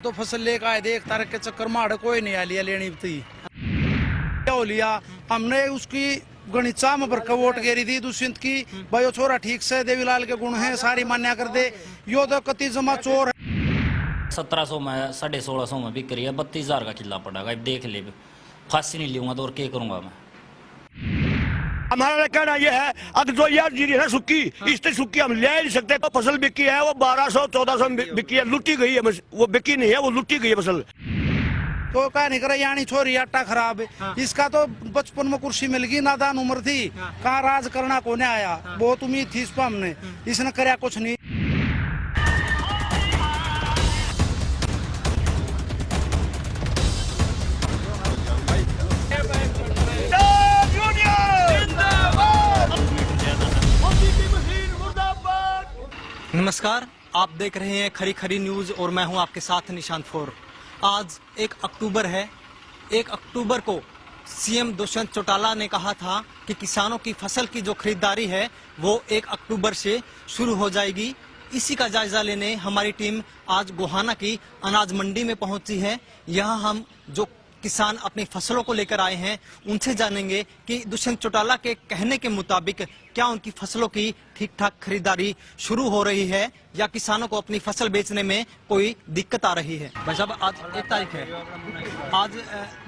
तो फसल लेकर आए थे 1 तारीख के चक्कर में आड़ कोई नहीं आ लिया लेनी थी हो लिया हमने उसकी गणिता में भरकर वोट गेरी थी दुष्यंत की भाई वो छोरा ठीक से देवीलाल के गुण हैं सारी मान्या कर दे यो तो कति जमा चोर है 1700 में 1650 में बिक रही है 32,000 का किला पड़ेगा देख ले फांसी नहीं लूंगा तो और क्या करूंगा मैं। हमारा कहना यह है अगर जो यार जीरी है ना सुक्की इससे सुक्की हम ले नहीं सकते। तो फसल बिकी है वो 1200-1400 में बिकी है, लुटी गई है, वो बिकी नहीं है, वो लुटी गई है फसल। तो क्या नहीं करे यानी छोरी आटा खराब है इसका तो बचपन में कुर्सी मिल गई नादान उम्र थी कहाँ राज करना कोने आया बहुत उम्मीद थी इस पर हमने इसने करया कुछ नहीं। नमस्कार, आप देख रहे हैं खरी खरी न्यूज और मैं हूं आपके साथ निशांत फोर। आज 1 अक्टूबर है। 1 अक्टूबर को सीएम दुष्यंत चौटाला ने कहा था कि किसानों की फसल की जो खरीदारी है वो 1 अक्टूबर से शुरू हो जाएगी। इसी का जायजा लेने हमारी टीम आज गोहाना की अनाज मंडी में पहुंची है। यहाँ हम जो किसान अपनी फसलों को लेकर आए हैं उनसे जानेंगे कि दुष्यंत चौटाला के कहने के मुताबिक क्या उनकी फसलों की ठीक ठाक खरीदारी शुरू हो रही है या किसानों को अपनी फसल बेचने में कोई दिक्कत आ रही है। भाई साहब, आज 1 तारीख है। आज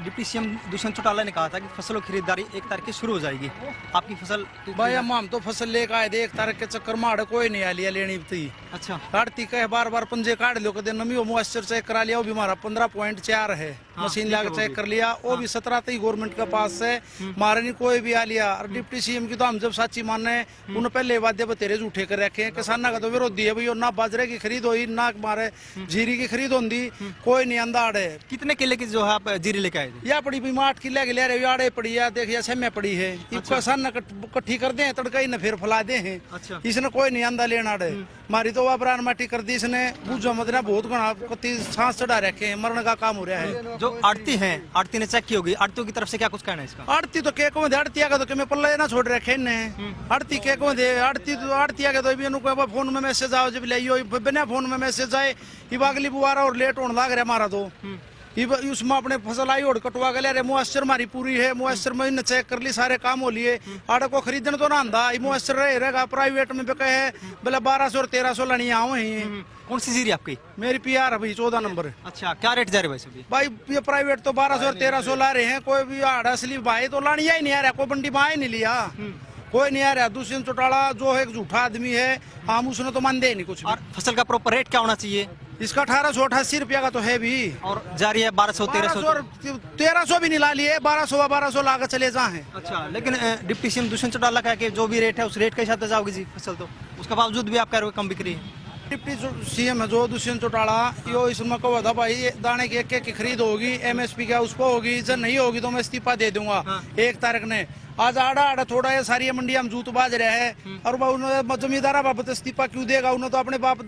डिप्टी सीएम दुष्यंत चौटाला ने कहा था कि फसलों की खरीदारी 1 तारीख से शुरू हो जाएगी। आपकी फसल भाई हम तो फसल लेकर आए थे 1 तारीख के चक्कर में आड़ कोई नहीं आ लिया लेनी थी। अच्छा, काटती कहे बार पंजे काट लो कदे नमी वो मॉइस्चर चेक करा लिया वो भी हमारा 15.4 है। मशीन ला चेक कर लिया वो भी 17 तक गवर्नमेंट के पास है मारे नहीं कोई भी आ लिया। और डिप्टी सीएम की तो हम जब सच्ची माने उन्होंने पहले वादे बतेरे झूठे कर रखे हैं। किसाना का तो विरोधी है भाई ना बाजरे की खरीद हुई ना मारे जीरी की खरीद होती कोई नहीं अंदाड़ है। कितने किले की जो है आप जीरी लेके आए थे? या पड़ी भी 8 किले के ले रहे आड़े पड़ी है देखिए सेमे पड़ी है किसान कट्ठी कर दे तड़का ही न फिर फैला दे हैं। अच्छा, इसने कोई नहीं आंदा लेना आड़े मारी तो वापरान माटी कर दी इसने बूझो मत बहुत घना कति सांस चढ़ा रखे हैं मरण का काम हो रहा है। जो आड़ती है आड़ती ने चेक की होगी, आड़तियों की तरफ से क्या कुछ कहना है इसका? आड़ती तो के को आड़ती आगे तो मैं पल्ले ना छोड़ रखे ने आड़ती के को दे आड़ती तो आड़ती आगे तो भी इनको फोन में मैसेज आओ जब ले बिना फोन में मैसेज आए ये अगली बुआरा और लेट होने लग रहा हमारा तो उसमें अपने फसल आई और कटवा के ले मुआस्चर मारी पूरी है मुआस्चर में चेक कर ली सारे काम हो लिए आड़े को खरीदने तो ना आंदा मुआस्चर रहेगा प्राइवेट में बिके है बोले 1200 और 1300 लानी आओ ही। कौन सी जीरी आपकी? मेरी PR अभी 14 नंबर। अच्छा, क्या रेट जा रहे हैं भाई ये प्राइवेट तो 1200 और 1300 ला रहे हैं कोई भी आड़ा असली भाई तो लानी ही नहीं आ रहा कोई बंडी में ही नहीं लिया कोई नहीं आ रहा। दुष्यंत चौटाला जो एक झूठा आदमी है हम उसने तो मान दे नहीं कुछ। और फसल का प्रॉपर रेट क्या होना चाहिए? इसका 1888 रुपया का तो है भी और जारी है 1200-1300 भी नहीं ला लिए 1200 ला कर चले जाए। अच्छा, लेकिन डिप्टी सीएम दुष्यंत चौटाला कहा कि जो भी रेट है उस रेट के हिसाब से जाओगी जी फसल, तो उसके बावजूद भी आप कह रहे हो कम बिक्री है। डिप्टी सीएम है जो दुष्यंत चौटाला यो इसमें कहा था भाई दाने की एक की खरीद होगी MSP क्या उस पर होगी जब नहीं होगी तो मैं इस्तीफा दे दूंगा। 1 तारीख ने आज आड़ा थोड़ा है सारी मंडी हम जूत बाज रहे हैं और उन्होंने जमींदारा बाबत इस्तीफा क्यों देगा? उन्होंने तो अपने बाप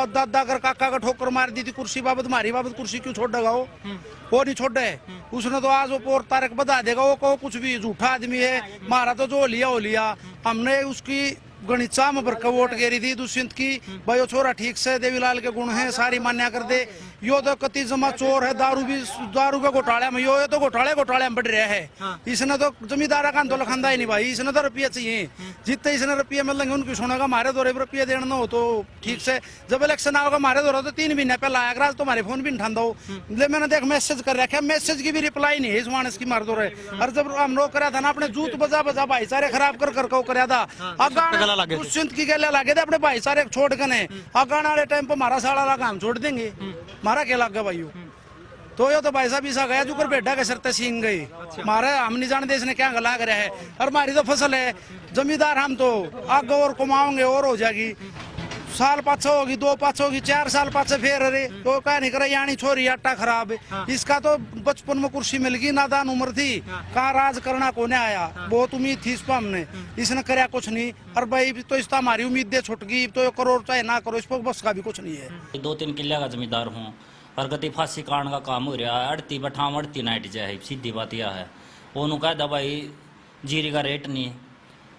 दादा कर काका का ठोकर मार दी थी कुर्सी बाबत मारी बाबत कुर्सी क्यों छोड़ देगा वो नहीं छोड़ है उसने तो आज वो 4 तारीख बता देगा वो कहो कुछ भी झूठा आदमी है मारा तो जो हो लिया हमने उसकी गणिता में भरकर वोट गेरी थी दुष्यंत की भाई वो छोरा ठीक से देवीलाल के गुण हैं सारी मान्या कर दे यो तो कति जमा चोर है दारू के घोटाले में यो तो घोटाले में बढ़ रहा है। इसने तो जमींदारा का आंदोलन खांदा ही नहीं भाई इसने तो रुपये चाहिए जितने इसने रुपये मिलेंगे उनकी सुनेगा मारे दो रुपये देना हो तो ठीक से जब इलेक्शन आओगा मारे दो तो 3 महीने पहले आया आज तुम्हारे फोन भी नहीं ठान दो मैंने देख मैसेज कर रखा मैसेज की भी रिप्लाई नहीं है इस मानस की मार दो रहे। और जब हम लोग करा था ना अपने जूत बजा भाईचारे खराब कर करा था दुष्यंत की गले लागे थे अपने भाईचारे छोड़ के ने अगाने वाले टाइम पर मारा साड़ा लगा हम छोड़ देंगे मारा क्या लग गया भाई तो यो तो भाई साहब ऐसा गया जो कर बेटा के सरते सींग गई मारे हम नहीं जानते इसने क्या गला कर रहा है। और हमारी तो फसल है जमींदार हम तो आगे और कमाओगे और हो जाएगी साल पाछे होगी 2 पाछे होगी 4 साल पाछे फिर अरे तो क्या नहीं करे यानी छोरी आटा खराब है इसका तो बचपन में कुर्सी मिल गई नादान उम्र थी कहाँ राज करना कोने आया बहुत उम्मीद थी इस पर हमने इसने करया कुछ नहीं। और भाई तो इस हमारी उम्मीदें छुट गई तो करो चाहे ना करो इस पर बस का भी कुछ नहीं है। 2-3 किले का जमींदार हूँ प्रगति फांसी काटने का काम हो रहा है अड़ती बठाम अड़ती नाइट जाए सीधी बात यह है वो कह दा भाई जीरी का रेट नहीं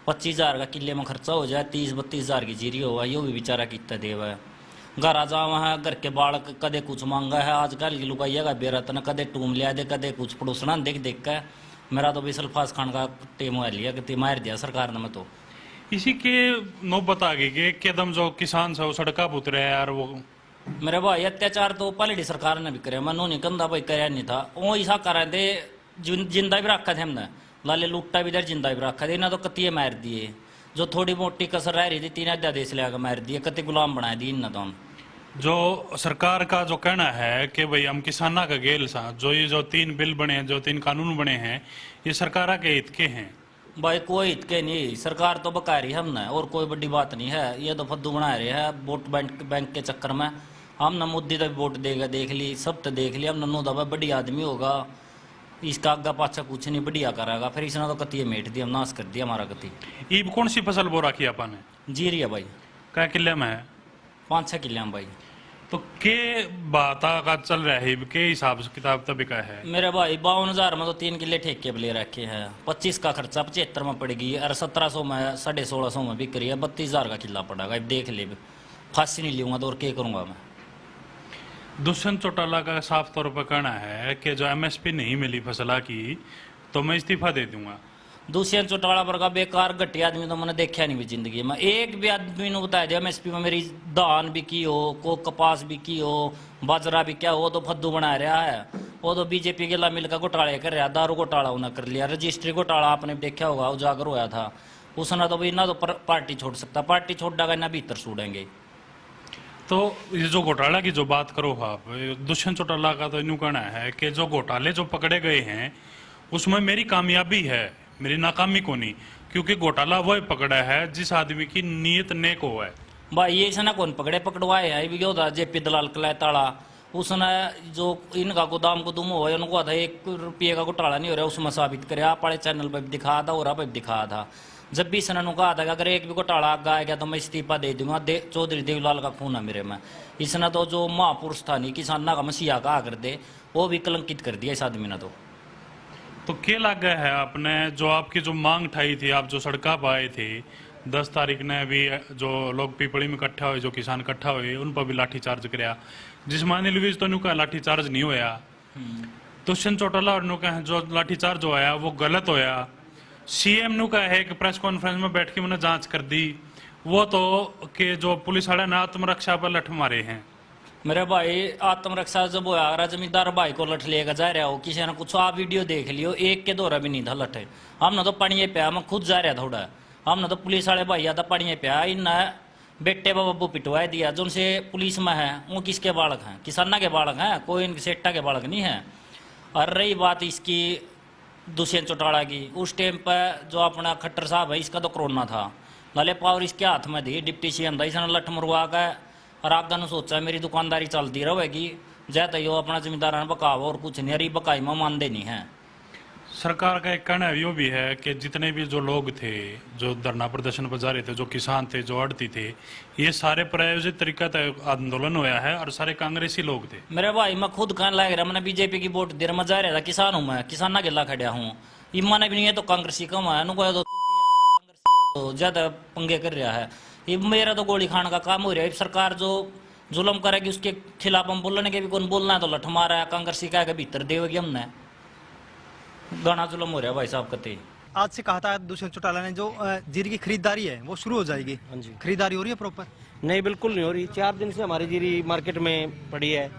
25,000 का किले में खर्चा हो जाए 30-32,000 की जीरी होगा यो भी बेचारा कितना देवा है घर आ जावा है, घर के बालक कदे कुछ मांगा है, आजकल की लुकाइया का बेरत न कदे टूम लिया दे, कदे कुछ पड़ोसना देख देख के मेरा तो भी सल्फास खान का टेम हुआ लिया कि मार दिया सरकार ने। मैं तो इसी के नौबत आ गई कि एकदम जो किसान से वो सड़का पे उतरे यार, वो मेरे भाई अत्याचार तो पहले सरकार ने भी करे, मनो नहीं कंधा भाई कराया नहीं था, वो ऐसा करा दे जिंदा भी रखा थे हमने, लाले लुट्टा भी इधर जिंदा भी रखा थे, इन्हें तो कतिये मार दिए, जो थोड़ी मोटी कसर रह रही थी तीन अध्यादेश लिया मार दिए, कति गुलाम बना दिए इन्हें तो हम। जो सरकार का जो कहना है कि भाई हम किसाना का गेल सा, जो ये जो 3 बिल बने हैं, जो 3 कानून बने हैं, ये सरकार के हित के हैं। भाई कोई हित के नहीं, सरकार तो बका रही है हमने, और कोई बड़ी बात नहीं है, ये तो फद्दू बना रहे हैं वोट बैंक के चक्कर में। हमने मोदी तक वोट देगा देख ली, सब तो देख लिया हमने, नो दबा बड़ी आदमी होगा, इसका आगा पाछा कुछ नहीं बढ़िया करेगा, फिर इसने तो कति मेट दिया, नाश कर दिया हमारा कति। ईब कौन सी फसल बो रखी अपन ने? जी रही है भाई, क्या किले में है? 5-6 किले हैं भाई। तो के बात का चल रहा है, के हिसाब से किताब तब का है? मेरे भाई 52,000 में तो 3 किले ठेके पे ले रखे हैं, 25 का खर्चा 75 में पड़ेगी, और 1700 में 1650 में बिक रही है, 32,000 का किला पड़ेगा। अब देख ले, फांसी नहीं लूंगा तो और क्या करूंगा मैं। दुष्यंत चौटाला का साफ तौर पर कहना है कि जो एमएसपी नहीं मिली फसला की तो मैं इस्तीफा दे दूंगा। दुष्यंत चौटाला पर का बेकार घटिया आदमी तो मैंने देखा नहीं भी जिंदगी में, एक भी आदमी ने बताया दिया एमएसपी में मेरी धान भी की हो, को कपास भी की हो, बाजरा भी क्या हो, तो फद्दू बना रहा है। वो तो बीजेपी के ला मिलकर घोटाले कर रहा, दारू घोटाला उन्हें कर लिया, रजिस्ट्री घोटाला आपने देखा होगा, उजागर होया था उसने, तो भाई ना तो पार्टी छोड़ सकता, पार्टी छोड़ डागा ना भीतर छोड़ेंगे। तो ये जो घोटाला की जो बात करो आप, दुष्यंत चौटाला का तो यूँ कहना है कि जो घोटाले जो पकड़े गए हैं उसमें मेरी कामयाबी है, मेरी नाकामी को नहीं, क्योंकि घोटाला वह पकड़ा है जिस आदमी की नीयत नेक हो है। भाई ये ना कौन पकड़वाए है, भी होता जेपी दलाल कलाताड़ा, उसने जो इनका गोदाम गुदुम हो है उनको था 1 रुपये का घोटाला नहीं हो रहा, उसमें साबित करे, आप वाले चैनल पर दिखा था और आप दिखा था। जब भी इसने कहा था कि अगर एक भी घोटाला आगा गया तो मैं इस्तीफा दे दूंगा, चौधरी देवलाल का खून है मेरे में। इसने तो जो महापुरुष था नहीं, किसाना का मसीहा कहा कर दे, वो भी कलंकित कर दिया इस आदमी ने। तो क्या लगा है आपने जो आपकी जो मांग ठाई थी, आप जो सड़का पर आए थे 10 तारीख ने भी, जो लोग पीपड़ी में इकट्ठा हुए, जो किसान इकट्ठा हुए, उन पर भी लाठीचार्ज कराया, जिसमें अनिल तो नुका लाठीचार्ज नहीं होया, दुष्यंत चौटाला और नुका जो लाठीचार्ज होया वो गलत होया। सीएम नु का है कि प्रेस कॉन्फ्रेंस में बैठ के मैंने जांच कर दी, वो तो कि जो पुलिस वाले ने आत्मरक्षा पर लठ मारे हैं। मेरे भाई आत्मरक्षा जब होया, जमींदार भाई को लठ लेकर जा रहा हो, किसी ने कुछ आप वीडियो देख लियो, एक के दौरा भी नहीं था लठ, हमने तो पड़िए पे, मैं खुद जा रहा थोड़ा, हमने तो पुलिस वाले भाई आता पड़िए पे, इन बेटे बाबू पिटवा दिया, जो उनसे पुलिस में है वो किसके बालक हैं? किसाना के बालक हैं, कोई इनके सेट्टा के बालक नहीं है। और रही बात इसकी दुष्यंत चौटाला की, उस टाइम पर जो अपना खट्टर साहब है, इसका तो कोरोना था, लाले पावर इसके हाथ में दी, डिप्टी सीएम था, इसने लठ मरवा कर और आगा ने सोचा मेरी दुकानदारी चलती रहेगी, जैसे यो अपना जिम्मेदार बकाव और कुछ नहीं, अरे बकाई में मानते नहीं है। सरकार का एक कहना यो भी है कि जितने भी जो लोग थे जो धरना प्रदर्शन पर जा रहे थे, जो किसान थे, जो आड़ती थे, ये सारे प्रायोजित तरीका तय आंदोलन होया है और सारे कांग्रेसी लोग थे। मेरे भाई मैं खुद कहने लग रहा, मैंने बीजेपी की वोट दे रहा, मैं जा रहा था, किसान हूँ मैं, किसाना गिला खड़ा हूँ, इमा ने भी नहीं है तो कांग्रेसी कम है, तो ज्यादा पंगे कर रहा है, ये मेरा तो गोली खाने का काम हो रहा है। सरकार जो जुल्म करेगी उसके खिलाफ हम बोलने के भी कौन बोलना है, तो लठ मारा है, कांग्रेसी का भीतर देगी हमने, गाना जुल्म हो रहा है भाई साहब कते। आज से कहा था दुष्यंत चौटाला ने जो जीरी की खरीदारी है वो शुरू हो जाएगी, खरीदारी हो रही है प्रॉपर? नहीं, बिल्कुल नहीं हो रही। 4 दिन से हमारी जीरी मार्केट में पड़ी है।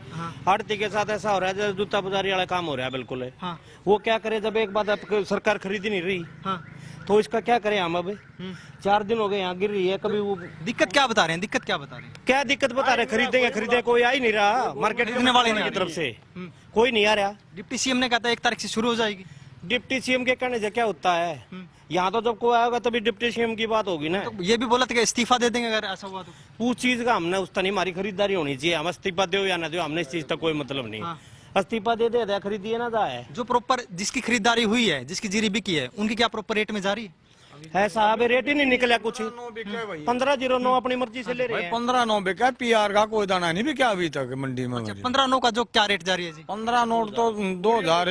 आड़ती के साथ ऐसा हो रहा है जैसे जूता बाजारी वाला काम हो रहा है, बिल्कुल है। हाँ। वो क्या करे जब एक बात सरकार खरीद नहीं रही, हाँ। तो इसका क्या करें हम अब? 4 दिन हो गए यहाँ गिर रही है, कभी वो दिक्कत क्या बता रहे हैं? दिक्कत क्या बता रहे हैं? क्या दिक्कत बता रहे? खरीदेंगे कोई आ ही नहीं रहा, मार्केट खरीदने वाले नहीं की तरफ से कोई नहीं आ रहा। डिप्टी सीएम ने कहा था 1 तारीख से शुरू हो जाएगी। डिप्टी सीएम के कहने से क्या होता है? यहाँ तो जब कोई आएगा तभी डिप्टी सीएम की बात होगी ना। तो ये भी बोला था कि इस्तीफा दे देंगे अगर ऐसा हुआ तो। उस चीज का हमने उस तरह हमारी खरीदारी होनी चाहिए, हम इस्तीफा दो या ना दो, हमने इस चीज तक कोई मतलब नहीं। इस्तीफा दे दे खरीदिए ना जाए। जो प्रॉपर जिसकी खरीदारी हुई है, जिसकी जीरी बिकी है, उनकी क्या प्रॉपर रेट में जा रही है? साहब रेट ही नहीं निकला कुछ, 1509 अपनी मर्जी से ले रहे हैं। 1509 बिका, पीआर का कोई दाना नहीं बिका अभी तक मंडी में। 1509 का जो क्या रेट जा रही है जी? 15 नोट तो 2000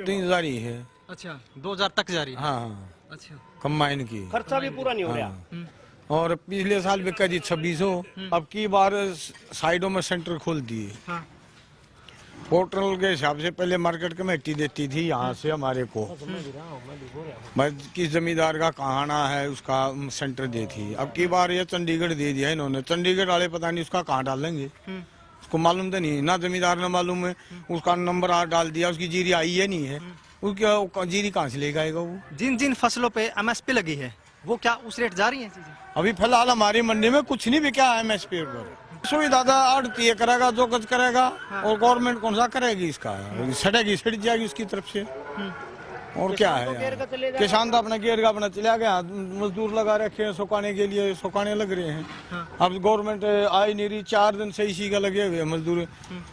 3000 ही है। अच्छा, 2000 तक जा रही है। हाँ, अच्छा, कंबाइन की खर्चा भी पूरा नहीं हो रहा। और पिछले साल बिका जी 2600। अब की बार साइडों में सेंटर खोल दिए। हाँ। पोर्टल के हिसाब से पहले मार्केट कमेटी देती थी यहाँ से हमारे को, बस किस जमींदार का कहाना है उसका सेंटर दी थी। अब की बार ये चंडीगढ़ दे दिया इन्होंने। चंडीगढ़ वाले पता नहीं उसका कहाँ डालेंगे, उसको मालूम तो नहीं, ना जमींदार ने मालूम है। उसका नंबर डाल दिया, उसकी जीरी आई है नहीं है, उसकी जीरी कहाँ से लेके आएगा वो। जिन जिन फसलों पे एमएसपी लगी है वो क्या उस रेट जा रही है चीजें? अभी फिलहाल हमारी मंडी में कुछ नहीं बिका है एमएसपी पर। सुविधा आड़ती करेगा जो कुछ करेगा, और गवर्नमेंट कौन सा करेगी इसका, सड़ेगी सड़ जाएगी उसकी तरफ से। और क्या है यार? किसान तो अपना गेर का अपना चला गया, मजदूर लगा रखे हैं सुखाने के लिए, सुखाने लग रहे हैं। अब गवर्नमेंट आई नहीं रही, 4 दिन से इसी का लगे हुए मजदूर।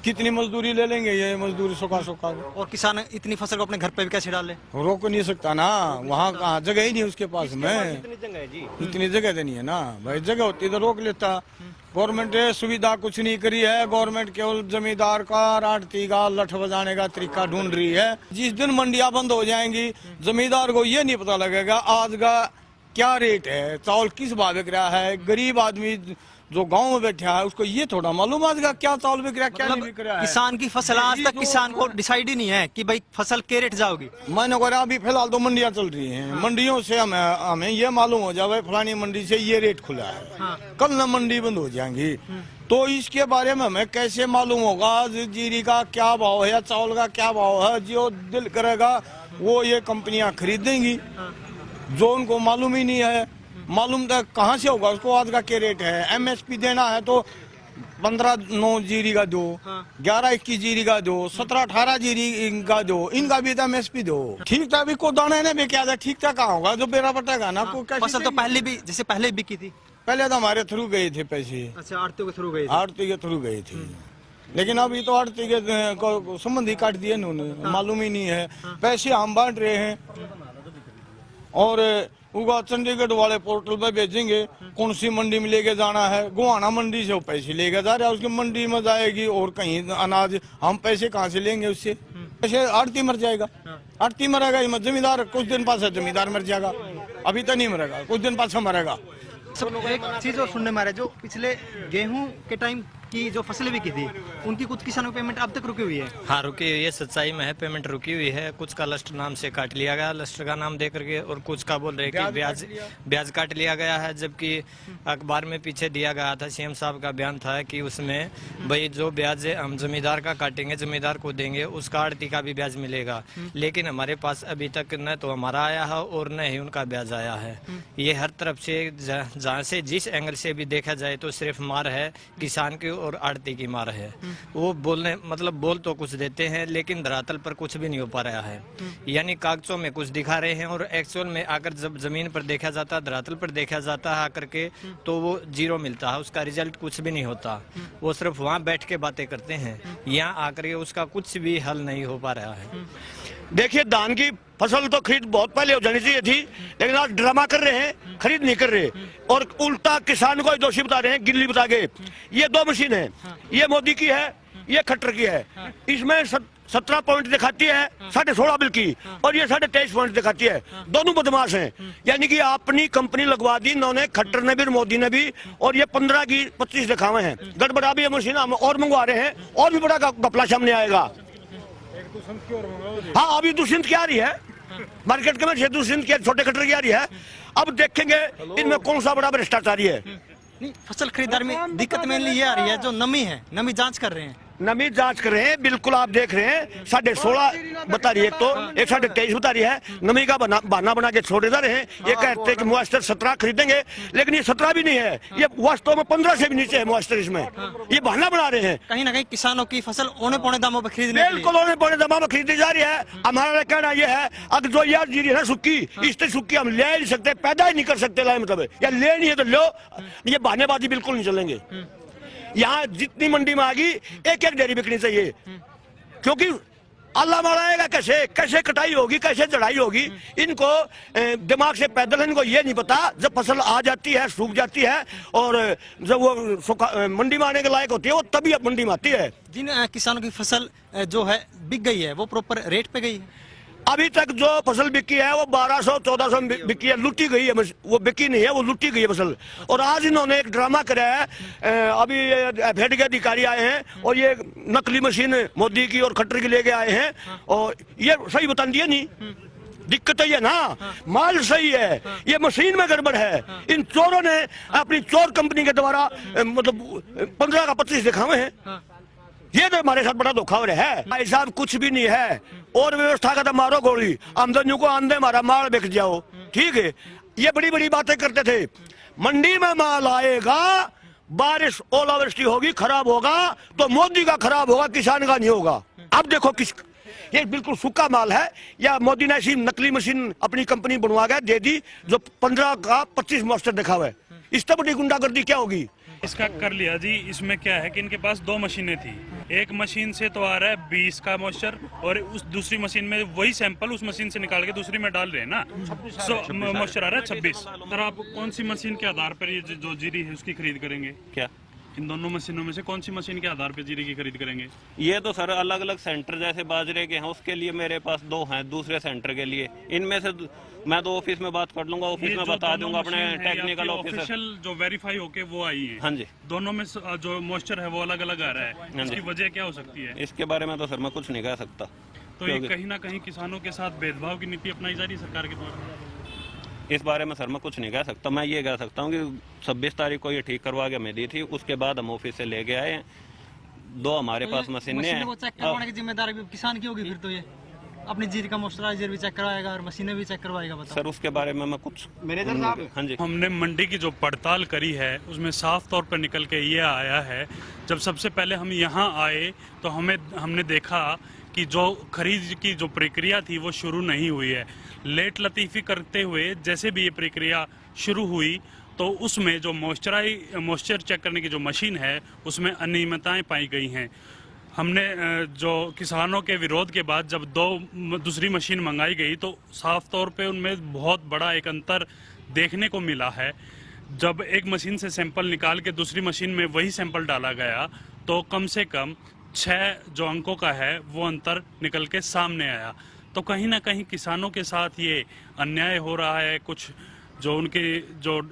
कितनी मजदूरी ले लेंगे ये मजदूर सुखा और किसान इतनी फसल को अपने घर पे भी कैसे डाले? रोक नहीं सकता ना, वहाँ कहाँ जगह ही नहीं उसके पास में। इतनी जगह है जी, इतनी जगह तो नहीं है ना भाई, जगह होती तो रोक लेता। गवर्नमेंट ने सुविधा कुछ नहीं करी है। गवर्नमेंट केवल जमींदार का आड़ती का लठ बजाने का तरीका ढूंढ रही है। जिस दिन मंडियां बंद हो जाएंगी, जमींदार को ये नहीं पता लगेगा आज का क्या रेट है, चावल किस भाव बिक रहा है। गरीब आदमी जो गांव में बैठा है उसको ये थोड़ा मालूम आज का क्या चावल बिक रहा है, क्या नहीं बिक रहा है। किसान की फसल आज तक किसान को डिसाइड ही नहीं है कि भाई फसल के रेट जाओगी। मैंने कहा अभी फिलहाल तो मंडियां चल रही हैं, मंडियों से हमें ये मालूम हो जाए फलानी मंडी से ये रेट खुला है, कल न मंडी बंद हो जाएंगी। तो इसके बारे में हमें कैसे मालूम होगा जीरी का क्या भाव है या चावल का क्या भाव है। जो दिल करेगा वो ये कंपनियां खरीदेंगी, जो उनको मालूम ही नहीं है। मालूम तक कहाँ से होगा उसको आज का क्या रेट है। एमएसपी देना है तो 15-9 जीरी का दो, 11-21 जीरी का दो, 17-18 जीरी का दो, इनका भी तो एमएसपी दो। ठीक था, अभी को दाना ने भी क्या था, ठीक था कहाँ होगा जो बेरा बटेगा ना। फसल तो पहले भी जैसे पहले बिकी थी, पहले तो हमारे थ्रू गए थे पैसे। अच्छा, आड़तियों के थ्रू गए थे। आड़ती के थ्रू गए थे, लेकिन अभी तो आड़ती के संबंधी काट दिए उन्होंने, मालूम ही नहीं है। पैसे हम बांट रहे हैं और उगा चंडीगढ़ वाले पोर्टल पे भेजेंगे कौन सी मंडी में लेके जाना है। गुहाना मंडी से वो पैसे लेके जा रहा है, उसकी मंडी में जाएगी और कहीं अनाज, हम पैसे कहाँ से लेंगे उससे। पैसे आड़ती मर जाएगा, आड़ती मरेगा, जमींदार कुछ दिन पास है, जमींदार मर जाएगा। अभी तो नहीं मरेगा, कुछ दिन पास मरेगा। एक चीज और सुनने में आ रहा है, जो पिछले गेहूं के टाइम की जो फसलें बिकी थी उनकी कुछ किसानों की पेमेंट अब तक रुकी हुई है। हाँ, रुकी हुई है, सच्चाई में है, पेमेंट रुकी हुई है। कुछ का लस्टर नाम से काट लिया गया, लस्टर का नाम दे करके, और कुछ का बोल रहे कि ब्याज काट लिया गया है। जबकि अखबार में पीछे दिया गया था, सीएम साहब का बयान था कि उसमें भाई जो ब्याज हम जमींदार का काटेंगे, जमींदार को देंगे, उसका आड़ती का भी ब्याज मिलेगा। लेकिन हमारे पास अभी तक न तो हमारा आया है और न ही उनका ब्याज आया है। ये हर तरफ से जहाँ से जिस एंगल से भी देखा जाए तो सिर्फ मार है किसान की और आड़ती की मार है। वो बोलने मतलब बोल तो कुछ देते हैं लेकिन धरातल पर कुछ भी नहीं हो पा रहा है। यानी कागजों में कुछ दिखा रहे हैं और एक्चुअल में आकर जब जमीन पर देखा जाता है, धरातल पर देखा जाता है आकर के, तो वो जीरो मिलता है, उसका रिजल्ट कुछ भी नहीं होता। वो सिर्फ वहाँ बैठ के बातें करते हैं, यहाँ आकर के उसका कुछ भी हल नहीं हो पा रहा है। देखिए, धान की फसल तो खरीद बहुत पहले हो जानी चाहिए थी, लेकिन आज ड्रामा कर रहे हैं, खरीद नहीं कर रहे और उल्टा किसान को दोषी बता रहे हैं, गिल्ली बता के। ये 2 मशीन है, ये मोदी की है, ये खट्टर की है। इसमें 17 पॉइंट दिखाती है 16.5 बिल की, और ये 23.5 पॉइंट दिखाती है। दोनों बदमाश हैं, यानी कि अपनी कंपनी लगवा दी इन्होंने, खट्टर ने भी और मोदी ने भी, और ये 15 की 25 दिखावे हैं। गड़बड़ा भी है मशीन, हम और मंगवा रहे हैं, और भी बड़ा घपला सामने आएगा। हाँ, अभी दुष्यंत की आ रही है मार्केट के में, दुष्यंत की छोटे खट्टर की आ रही है। अब देखेंगे इनमें कौन सा बड़ा भ्रष्टाचारी है। नहीं, फसल खरीदार में दिक्कत मेनली ये आ रही है जो नमी है, नमी जांच कर रहे हैं, नमी जांच कर रहे हैं। बिल्कुल आप देख रहे हैं 16.5 बता रही है, तो एक 23.5 बता रही है। नमी का बहाना बना के छोड़े जा रहे हैं। ये कहते हैं कि मॉइस्चर 17 खरीदेंगे, लेकिन ये 17 भी नहीं है, ये वास्तव में 15 से भी नीचे है मॉइस्चर। इसमें ये बहाना बना रहे हैं। कहीं ना कहीं किसानों की फसल औने पौने दामों पर खरीदने, बिल्कुल औने पौने दामों में खरीदी जा रही है। हमारा कहना यह है, अगर जो यार जीरी है ना सुक्की, इससे सुक्की हम ले नहीं सकते, पैदा ही नहीं कर सकते, मतलब या ले नहीं है तो लो। ये बहानेबाजी बिल्कुल नहीं चलेंगे। यहाँ जितनी मंडी में आएगी एक डेयरी बिकनी चाहिए, क्योंकि अल्लाह माराएगा कैसे, कैसे कटाई होगी, कैसे चढ़ाई होगी, इनको दिमाग से पैदल इनको ये नहीं पता। जब फसल आ जाती है, सूख जाती है, और जब वो मंडी में आने के लायक होती है, वो तभी अब मंडी में आती है। जिन किसानों की फसल जो है बिक गई है वो प्रॉपर रेट पे गई है। अभी तक जो फसल बिकी है वो 1200-1400 बिकी है, लुटी गई है, वो बिकी नहीं है, वो लुटी गई है फसल। और आज इन्होंने एक ड्रामा कराया है, अभी भेड़ के अधिकारी आए हैं और ये नकली मशीन मोदी की और खट्टर की लेके आए हैं, और ये सही बता दिए नहीं, दिक्कत तो ये ना, माल सही है, ये मशीन में गड़बड़ है। इन चोरों ने अपनी चोर कंपनी के द्वारा मतलब 15 का 25 दिखावे हैं। ये तो हमारे साथ बड़ा धोखा हो रहा है भाई साहब, कुछ भी नहीं है। और व्यवस्था का तो मारो गोली, आमदनियों को आंदे मारा, माल बिक जाओ, ठीक है। ये बड़ी बड़ी बातें करते थे। मंडी में माल आएगा, बारिश ओलावृष्टि होगी, खराब होगा तो मोदी का खराब होगा, किसान का नहीं होगा। अब देखो ये बिल्कुल सूखा माल है, या मोदी ने ऐसी नकली मशीन अपनी कंपनी बनवा के दे दी जो 15 का 25 मॉइस्चर दिखा हुआ है। इससे बड़ी गुंडागर्दी क्या होगी? इसका कर लिया जी। इसमें क्या है कि इनके पास 2 मशीनें थी, एक मशीन से तो आ रहा है 20 का मॉइस्चर, और उस दूसरी मशीन में वही सैंपल उस मशीन से निकाल के दूसरी में डाल रहे हैं ना, मॉइस्चर आ रहा है 26। सर आप कौन सी मशीन के आधार पर ये जो जीरी है उसकी खरीद करेंगे? क्या इन दोनों मशीनों में से कौन सी मशीन के आधार पर जीरी की खरीद करेंगे? ये तो सर अलग अलग सेंटर जैसे बाजरे के हैं, उसके लिए मेरे पास 2 हैं, दूसरे सेंटर के लिए। इनमें से मैं तो ऑफिस में बात कर लूंगा, ऑफिस में बता दूंगा अपने टेक्निकल ऑफिसर। जो वेरीफाई होके वो आई है। हाँ जी। दोनों में जो मॉइस्चर है वो अलग अलग आ रहा है, इसकी वजह क्या हो सकती है? इसके बारे में तो सर मैं कुछ नहीं कह सकता। तो ये कहीं ना कहीं किसानों के साथ भेदभाव की नीति अपनाई जा रही है सरकार के द्वारा। इस बारे में सर मैं कुछ नहीं कह सकता। मैं ये कह सकता हूँ कि 26 तारीख को ये ठीक करवा के मैं दी थी, उसके बाद हम ऑफिस से लेके आए हैं। 2 हमारे पास मशीनें हैं। वो चेक करवाने की जिम्मेदारी भी किसान की होगी फिर तो। ये अपनी जीरी का मॉइस्चराइजर भी चेक करवाएगा और मशीनें भी चेक करवाएगा। बताओ सर उसके बारे में मैं कुछ मैनेजर साहब। हाँ जी। हमने मंडी की जो पड़ताल करी है उसमें साफ तौर पर निकल के ये आया है, जब सबसे पहले हम यहाँ आए तो हमने देखा कि जो खरीद की जो प्रक्रिया थी वो शुरू नहीं हुई है। लेट लतीफ़ी करते हुए जैसे भी ये प्रक्रिया शुरू हुई तो उसमें जो मॉइस्चर चेक करने की जो मशीन है उसमें अनियमितताएं पाई गई हैं। हमने जो किसानों के विरोध के बाद जब दूसरी मशीन मंगाई गई तो साफ तौर पे उनमें बहुत बड़ा एक अंतर देखने को मिला है। जब एक मशीन से सैंपल निकाल के दूसरी मशीन में वही सैंपल डाला गया तो कम से कम 6 जो अंकों का है वो अंतर निकल के सामने आया। तो कहीं ना कहीं किसानों के साथ ये अन्याय हो रहा है। कुछ जो उनके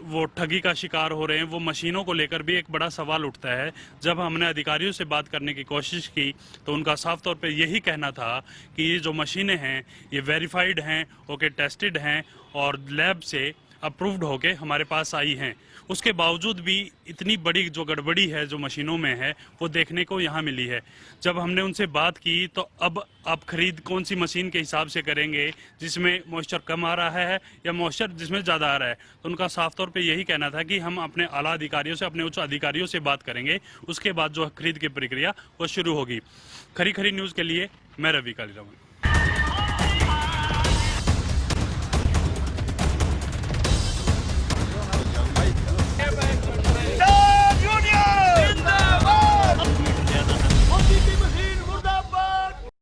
वो ठगी का शिकार हो रहे हैं, वो मशीनों को लेकर भी एक बड़ा सवाल उठता है। जब हमने अधिकारियों से बात करने की कोशिश की तो उनका साफ तौर पे यही कहना था कि ये जो मशीनें हैं ये वेरीफाइड हैं, ओके टेस्टेड हैं और लैब से अप्रूव्ड होके हमारे पास आई हैं। उसके बावजूद भी इतनी बड़ी जो गड़बड़ी है जो मशीनों में है वो देखने को यहाँ मिली है। जब हमने उनसे बात की तो अब आप खरीद कौन सी मशीन के हिसाब से करेंगे, जिसमें मॉइस्चर कम आ रहा है या मॉइस्चर जिसमें ज़्यादा आ रहा है, तो उनका साफ तौर पे यही कहना था कि हम अपने आला अधिकारियों से, अपने उच्च अधिकारियों से बात करेंगे, उसके बाद जो खरीद की प्रक्रिया वो शुरू होगी। खरी खरी न्यूज़ के लिए मैं रवि कालीराम।